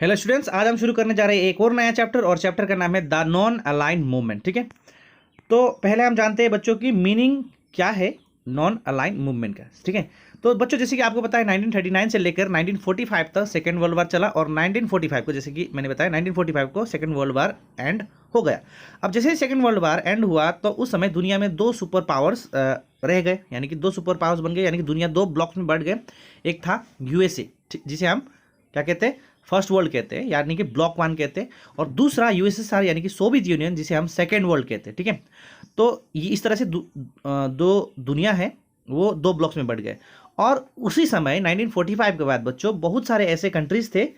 Hello students, आज हम शुरू करने जा रहे हैं एक और नया चैप्टर और चैप्टर का नाम है द नॉन अलाइंड मूवमेंट। ठीक है, तो पहले हम जानते हैं बच्चों की मीनिंग क्या है नॉन अलाइंड मूवमेंट का। ठीक है, तो बच्चों जैसे कि आपको पता है 1939 से लेकर 1945 तक सेकेंड वर्ल्ड वार चला और 1945 को, जैसे कि मैंने बताया 1945 को सेकेंड वर्ल्ड वार एंड हो गया। अब जैसे सेकेंड वर्ल्ड वार एंड हुआ तो उस समय दुनिया में दो सुपर पावर्स रह गए, यानी कि दो सुपर पावर्स बन गए, यानी कि दुनिया दो ब्लॉक्स में बढ़ गए। एक था यूएसए, जिसे हम क्या कहते हैं, फर्स्ट वर्ल्ड कहते हैं, यानी कि ब्लॉक वन कहते हैं, और दूसरा यूएसएसआर यानी कि सोवियत यूनियन, जिसे हम सेकेंड वर्ल्ड कहते हैं। ठीक है, तो ये इस तरह से दो दुनिया है, वो दो ब्लॉक्स में बढ़ गए। और उसी समय 1945 के बाद बच्चों बहुत सारे ऐसे कंट्रीज थे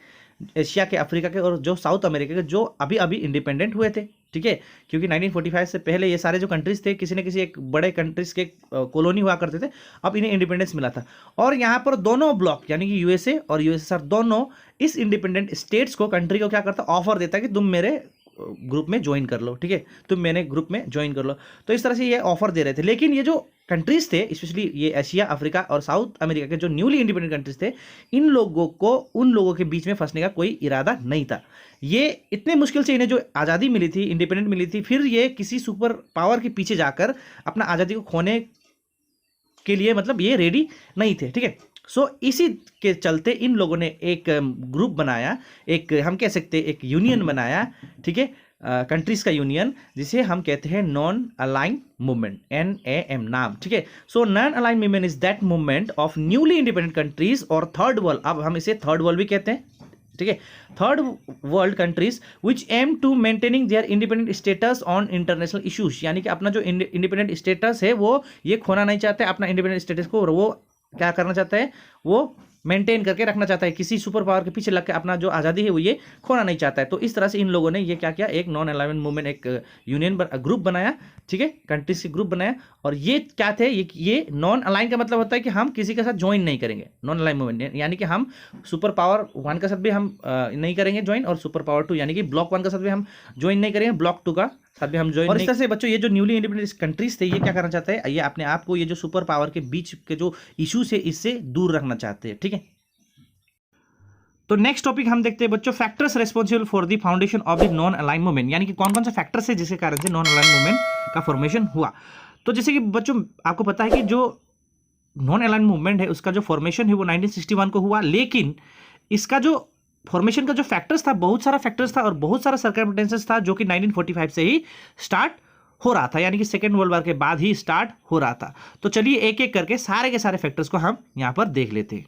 एशिया के, अफ्रीका के और जो साउथ अमेरिका के, जो अभी अभी इंडिपेंडेंट हुए थे। ठीक है, क्योंकि 1945 से पहले ये सारे जो कंट्रीज थे किसी न किसी एक बड़े कंट्रीज के कॉलोनी हुआ करते थे, अब इन्हें इंडिपेंडेंस मिला था। और यहाँ पर दोनों ब्लॉक यानी कि यूएसए और यूएसएसआर दोनों इस इंडिपेंडेंट स्टेट्स को, कंट्री को क्या करता, ऑफर देता कि तुम मेरे ग्रुप में ज्वाइन कर लो। ठीक है, तुम मेरे ग्रुप में ज्वाइन कर लो। तो इस तरह से ये ऑफर दे रहे थे। लेकिन ये जो कंट्रीज थे, स्पेशली ये एशिया, अफ्रीका और साउथ अमेरिका के जो न्यूली इंडिपेंडेंट कंट्रीज थे, इन लोगों को उन लोगों के बीच में फंसने का कोई इरादा नहीं था। ये इतने मुश्किल से इन्हें जो आज़ादी मिली थी, इंडिपेंडेंट मिली थी, फिर ये किसी सुपर पावर के पीछे जाकर अपना आज़ादी को खोने के लिए मतलब ये रेडी नहीं थे। ठीक है, सो इसी के चलते इन लोगों ने एक ग्रुप बनाया, एक हम कह सकते हैं एक यूनियन बनाया। ठीक है, कंट्रीज का यूनियन, जिसे हम कहते हैं नॉन अलाइंड मूवमेंट, NAM नाम। ठीक है, so non aligned movement is that movement of newly independent countries और थर्ड वर्ल्ड, अब हम इसे थर्ड वर्ल्ड भी कहते हैं। ठीक है, third world countries which aim to maintaining their independent status on international issues, यानी कि अपना जो इंडिपेंडेंट स्टेटस है वो ये खोना नहीं चाहते, अपना इंडिपेंडेंट स्टेटस को वो क्या करना चाहता है, वो मेंटेन करके रखना चाहता है, किसी सुपर पावर के पीछे लग के अपना जो आज़ादी है वो ये खोना नहीं चाहता है। तो इस तरह से इन लोगों ने ये क्या किया, एक नॉन अलाइंड मूवमेंट, एक यूनियन ग्रुप बनाया। ठीक है, कंट्रीज के ग्रुप बनाया। और ये क्या थे, ये नॉन अलाइन का मतलब होता है कि हम किसी के साथ ज्वाइन नहीं करेंगे। नॉन अलाइन मूवमेंट यानी कि हम सुपर पावर वन के साथ भी हम नहीं करेंगे ज्वाइन, और सुपर पावर टू यानी कि ब्लॉक वन के साथ भी हम ज्वाइन नहीं करेंगे, ब्लॉक टू का साथ भी हम ज्वाइन। और इस तरह से बच्चों ये जो न्यूली इंडिपेंडेंट कंट्रीज थे, ये क्या करना चाहते हैं, ये अपने आप को ये जो सुपर पावर के बीच के जो इश्यूज है इससे दूर रखना चाहते हैं। ठीक है, तो नेक्स्ट टॉपिक हम देखते हैं बच्चों, factors responsible for the foundation of the non align movement, यानी कि कौन कौन से फैक्टर्स है जिसके कारण से नॉन अलाइन मूवमेंट का फॉर्मेशन हुआ। तो जैसे कि बच्चों आपको पता है कि जो नॉन अलाइन मूवमेंट है उसका जो फॉर्मेशन है वो 1961 को हुआ, लेकिन इसका जो फॉर्मेशन का जो फैक्टर्स था, बहुत सारा फैक्टर्स था और बहुत सारा सर्कमस्टेंसेस था जो कि 1945 से ही स्टार्ट हो रहा था, यानी कि सेकेंड वर्ल्ड वार के बाद ही स्टार्ट हो रहा था। तो चलिए एक एक करके सारे के सारे फैक्टर्स को हम यहाँ पर देख लेते हैं।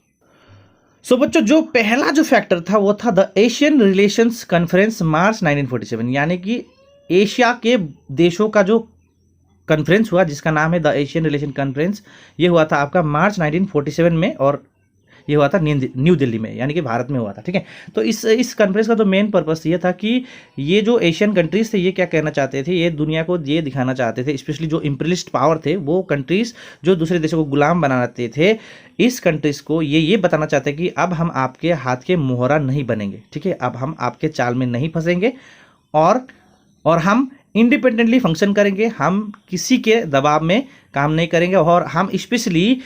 सो बच्चों जो पहला जो फैक्टर था वो था द एशियन रिलेशंस कॉन्फ्रेंस मार्च 1947, यानी कि एशिया के देशों का जो कॉन्फ्रेंस हुआ जिसका नाम है द एशियन रिलेशन कॉन्फ्रेंस, ये हुआ था आपका मार्च 1947 में, और ये हुआ था न्यू दिल्ली में, यानी कि भारत में हुआ था। ठीक है, तो इस कॉन्फ्रेंस का तो मेन पर्पस ये था कि ये जो एशियन कंट्रीज थे ये क्या कहना चाहते थे, ये दुनिया को ये दिखाना चाहते थे, स्पेशली जो इम्पीरियलिस्ट पावर थे, वो कंट्रीज जो दूसरे देशों को गुलाम बनाते थे, इस कंट्रीज को ये बताना चाहते कि अब हम आपके हाथ के मोहरा नहीं बनेंगे। ठीक है, अब हम आपके चाल में नहीं फंसेंगे और हम इंडिपेंडेंटली फंक्शन करेंगे, हम किसी के दबाव में काम नहीं करेंगे, और हम स्पेशली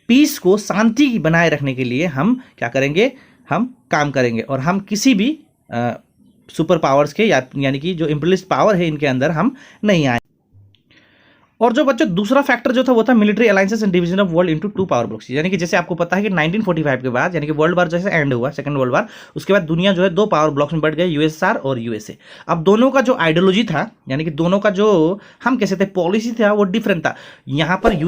पीस को, शांति बनाए रखने के लिए हम क्या करेंगे, हम काम करेंगे, और हम किसी भी सुपर पावर्स के यानी कि जो इम्पीरियलिस्ट पावर है इनके अंदर हम नहीं आए। और जो बच्चों दूसरा फैक्टर जो था वो था military alliances and division of world into two power blocks, यानी कि जैसे आपको पता है कि 1945 के बाद, यानी कि वर्ल्ड वार जैसे एंड हुआ, सेकंड वर्ल्ड वार, उसके बाद दुनिया जो है दो पावर ब्लॉक्स में बढ़ गए, यूएसएसआर और यूएसए। अब दोनों का जो आइडियोलॉजी था, यानी कि दोनों का जो हम कह सकते हैं पॉलिसी था, वो डिफरेंट था। यहाँ पर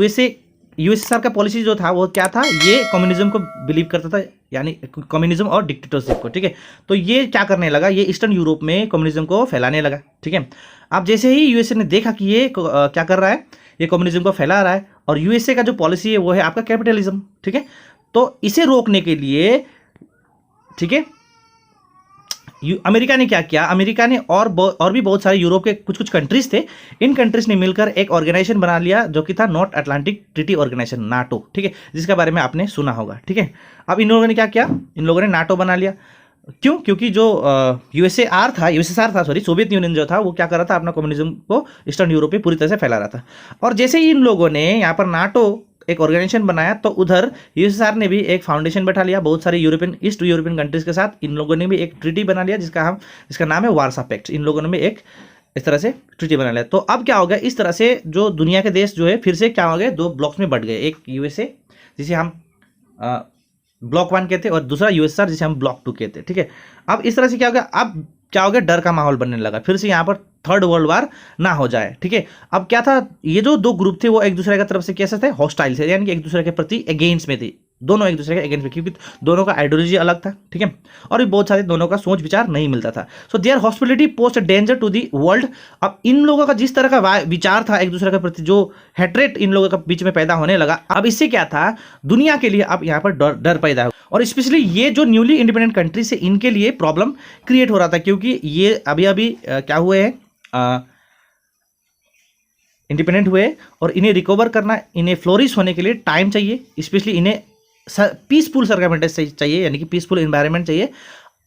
यूएसएसआर का पॉलिसी जो था वो क्या था, ये कम्युनिज्म को बिलीव करता था, यानी कम्युनिज्म और डिक्टेटरशिप को। ठीक है, तो ये क्या करने लगा, ये ईस्टर्न यूरोप में कम्युनिज्म को फैलाने लगा। ठीक है, अब जैसे ही यूएसए ने देखा कि ये क्या कर रहा है, ये कम्युनिज्म को फैला रहा है, और यूएसए का जो पॉलिसी है वो है आपका कैपिटलिज्म। ठीक है, तो इसे रोकने के लिए, ठीक है, अमेरिका ने क्या किया, अमेरिका ने और भी बहुत सारे यूरोप के कुछ कंट्रीज थे, इन कंट्रीज ने मिलकर एक ऑर्गेनाइजेशन बना लिया जो कि था North Atlantic Treaty Organization, NATO. ठीक है, जिसके बारे में आपने सुना होगा। ठीक है, अब इन लोगों ने क्या किया, इन लोगों ने नाटो बना लिया। क्यों, क्योंकि जो यूएसएसआर था, सोवियत यूनियन जो था, वो क्या कर रहा था, अपना कम्युनिज्म को ईस्टर्न यूरोप में पूरी तरह से फैला रहा था। और जैसे ही इन लोगों ने यहाँ पर नाटो एक ऑर्गेनाइजेशन बनाया, तो उधर यूएसएसआर ने भी एक फाउंडेशन बैठा लिया बहुत सारे ईस्ट यूरोपियन कंट्रीज के साथ। इन लोगों ने भी एक ट्रीटी बना लिया जिसका नाम है वार्सा पैक्ट। इन लोगों ने भी एक इस तरह से ट्रीटी बना लिया। तो अब क्या हो गया, इस तरह से जो दुनिया के देश जो है फिर से क्या हो गए, दो ब्लॉक्स में बढ़ गए। एक यूएसए जिसे हम ब्लॉक 1 कहते हैं और दूसरा यूएसएसआर जिसे हम ब्लॉक 2 कहते हैं, ठीक है। अब इस तरह से क्या हो गया, अब क्या हो गया, डर का माहौल बनने लगा, फिर से यहाँ पर थर्ड वर्ल्ड वार ना हो जाए, ठीक है। अब क्या था, ये जो दो ग्रुप थे वो एक दूसरे की तरफ से कैसे थे, हॉस्टाइल थे, यानी कि एक दूसरे के प्रति अगेंस्ट में थे, दोनों एक दूसरे के अगेंस्ट में, क्योंकि दोनों का आइडियोलॉजी अलग था, ठीक है, और भी बहुत सारे दोनों का सोच विचार नहीं मिलता था। So their hospitality post danger to the world. अब इन लोगों का जिस तरह का विचार था एक दूसरे के प्रति, जो हेट्रेट इन लोगों के बीच में पैदा होने लगा, अब इससे क्या था, दुनिया के लिए अब यहाँ पर डर पैदा हुआ। और स्पेशली ये जो न्यूली इंडिपेंडेंट कंट्रीज है इनके लिए प्रॉब्लम क्रिएट हो रहा था, क्योंकि ये अभी क्या हुए हैं, इंडिपेंडेंट हुए, और इन्हें रिकवर करना, इन्हें फ्लोरिश होने के लिए टाइम चाहिए, स्पेशली इन्हें पीसफुल सर्कमस्टेंसेस चाहिए, यानी कि पीसफुल एनवायरनमेंट चाहिए।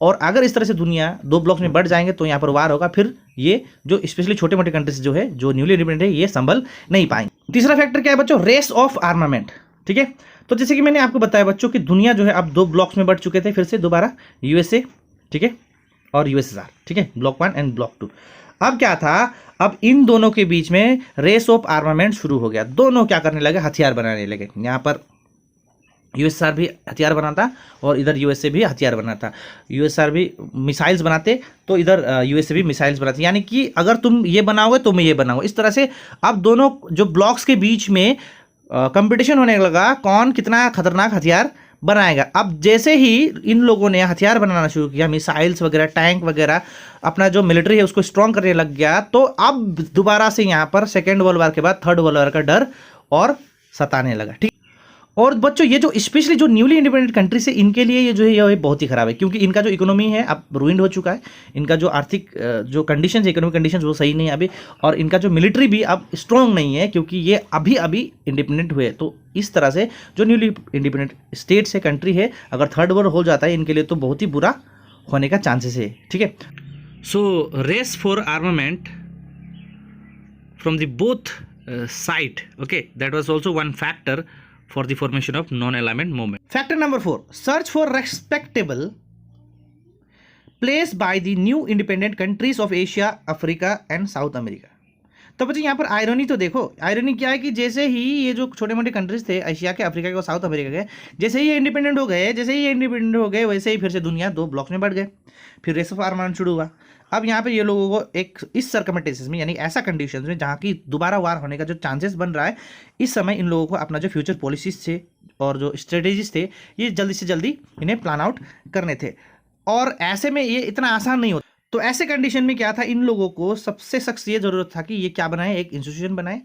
और अगर इस तरह से दुनिया दो ब्लॉक्स में बढ़ जाएंगे तो यहाँ पर वार होगा, फिर ये जो स्पेशली छोटे मोटे कंट्रीज जो है जो न्यूली इंडिपेंडेंट है ये संभल नहीं पाएंगे। तीसरा फैक्टर क्या है बच्चों, रेस ऑफ आर्मामेंट, ठीक है। तो जैसे कि मैंने आपको बताया बच्चों कि दुनिया जो है अब दो ब्लॉक्स में बढ़ चुके थे फिर से दोबारा, यूएसए, ठीक है, और यूएसएसआर, ठीक है, ब्लॉक 1 एंड ब्लॉक 2। अब क्या था, अब इन दोनों के बीच में रेस ऑफ आर्मामेंट शुरू हो गया, दोनों क्या करने लगे, हथियार बनाने लगे। यहाँ पर यूएसएसआर भी हथियार बनाता और इधर यूएसए भी हथियार बनाता। यूएसएसआर भी मिसाइल्स बनाते तो इधर यूएसए भी मिसाइल्स बनाते, यानी कि अगर तुम ये बनाओगे तो मैं ये बनाऊंगा। इस तरह से अब दोनों जो ब्लॉक्स के बीच में कंपटीशन होने लगा, कौन कितना खतरनाक हथियार बनाएगा। अब जैसे ही इन लोगों ने हथियार बनाना शुरू किया, मिसाइल्स वगैरह, टैंक वगैरह, अपना जो मिलिट्री है उसको स्ट्रॉन्ग करने लग गया, तो अब दोबारा से यहाँ पर सेकेंड वर्ल्ड वार के बाद थर्ड वर्ल्ड वार का डर और सताने लगा, ठीक। और बच्चों ये जो स्पेशली जो न्यूली इंडिपेंडेंट कंट्री से इनके लिए ये जो है ये बहुत ही खराब है, क्योंकि इनका जो इकोनॉमी है अब रूइंड हो चुका है, इनका जो आर्थिक जो कंडीशन है, इकोनॉमिक कंडीशन वो सही नहीं है अभी, और इनका जो मिलिट्री भी अब स्ट्रॉन्ग नहीं है, क्योंकि ये अभी इंडिपेंडेंट हुए। तो इस तरह से जो न्यूली इंडिपेंडेंट स्टेट्स है, कंट्री है, अगर थर्ड वर्ल्ड हो जाता है इनके लिए तो बहुत ही बुरा होने का चांसेस है, ठीक है। So race for armament from the both side, okay, that was also one factor for the formation of non-alignment movement. Factor number 4, search for respectable place by the new independent countries of Asia, Africa and South America. तो बच्चे यहाँ पर irony तो देखो, irony क्या है कि जैसे ही ये जो छोटे मोटे कंट्रीज थे एशिया के, अफ्रीका के और साउथ अमेरिका के, जैसे ही ये इंडिपेंडेंट हो गए वैसे ही फिर से दुनिया दो ब्लॉक्स में बढ़ गए, फिर रेस ऑफ आर्मामेंट शुरू हुआ। अब यहाँ पे ये लोगों को एक इस सर्कमस्टेंसेस में, यानी ऐसा कंडीशंस में जहाँ की दोबारा वार होने का जो चांसेस बन रहा है, इस समय इन लोगों को अपना जो फ्यूचर पॉलिसीज थे और जो स्ट्रेटेजीज थे ये जल्दी से जल्दी इन्हें प्लान आउट करने थे, और ऐसे में ये इतना आसान नहीं होता। तो ऐसे कंडीशन में क्या था, इन लोगों को सबसे सख्त ये जरूरत था कि ये क्या बनाए, एक इंस्टीट्यूशन बनाए,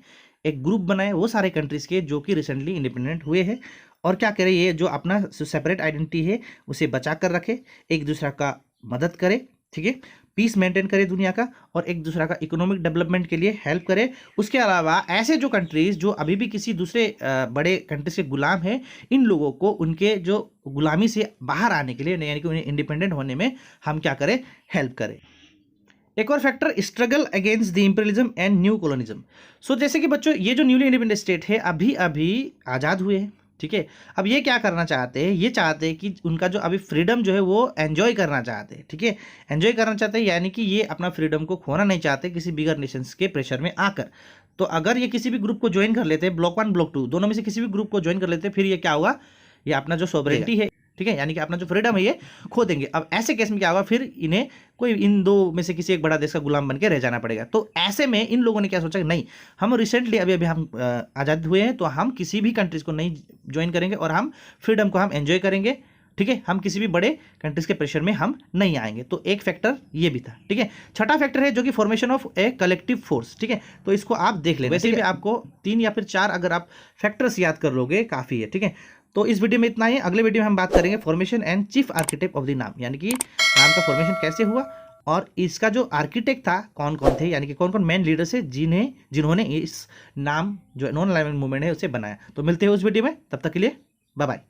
एक ग्रुप बनाए वो सारे कंट्रीज के जो कि रिसेंटली इंडिपेंडेंट हुए हैं, और क्या करे, ये जो अपना सेपरेट आइडेंटिटी है उसे बचा कर रखे, एक दूसरा का मदद करे, ठीक है, पीस मेंटेन करे दुनिया का, और एक दूसरा का इकोनॉमिक डेवलपमेंट के लिए हेल्प करे। उसके अलावा ऐसे जो कंट्रीज जो अभी भी किसी दूसरे बड़े कंट्रीज के गुलाम हैं, इन लोगों को उनके जो गुलामी से बाहर आने के लिए, यानी कि उन्हें इंडिपेंडेंट होने में हम क्या करें, हेल्प करें। एक और factor, struggle against the imperialism and new colonialism. So जैसे कि बच्चों ये जो न्यूली इंडिपेंडेंट स्टेट है अभी आज़ाद हुए हैं, ठीक है। अब ये क्या करना चाहते हैं, ये चाहते हैं कि उनका जो अभी फ्रीडम जो है वो एंजॉय करना चाहते हैं, ठीक है, एंजॉय करना चाहते हैं, यानी कि ये अपना फ्रीडम को खोना नहीं चाहते किसी बिगर नेशंस के प्रेशर में आकर। तो अगर ये किसी भी ग्रुप को ज्वाइन कर लेते हैं, ब्लॉक 1 ब्लॉक 2 दोनों में से किसी भी ग्रुप को ज्वाइन कर लेते हैं, फिर ये क्या होगा, ये अपना जो सॉवरेनिटी है, ठीक है, यानी कि अपना जो फ्रीडम है ये खो देंगे। अब ऐसे केस में क्या होगा, फिर इन्हें कोई इन दो में से किसी एक बड़ा देश का गुलाम बन के रह जाना पड़ेगा। तो ऐसे में इन लोगों ने क्या सोचा कि नहीं, हम रिसेंटली अभी हम आज़ाद हुए हैं, तो हम किसी भी कंट्रीज को नहीं ज्वाइन करेंगे और हम फ्रीडम को हम एंजॉय करेंगे, ठीक है, हम किसी भी बड़े कंट्रीज के प्रेशर में हम नहीं आएंगे। तो एक फैक्टर ये भी था, ठीक है। छठा फैक्टर है जो कि formation of a collective force, ठीक है, तो इसको आप देख लें, वैसे भी आपको 3 या फिर 4 अगर आप फैक्टर्स याद कर लोगे काफ़ी है, ठीक है। तो इस वीडियो में इतना ही, अगले वीडियो में हम बात करेंगे formation and chief architect of the नाम, यानी कि नाम का फॉर्मेशन कैसे हुआ और इसका जो आर्किटेक्ट था कौन कौन थे, यानी कि कौन कौन मेन लीडर्स है जिन्होंने इस नाम जो नॉन अलाइनमेंट मूवमेंट है उसे बनाया। तो मिलते हैं उस वीडियो में, तब तक के लिए बाय बाय।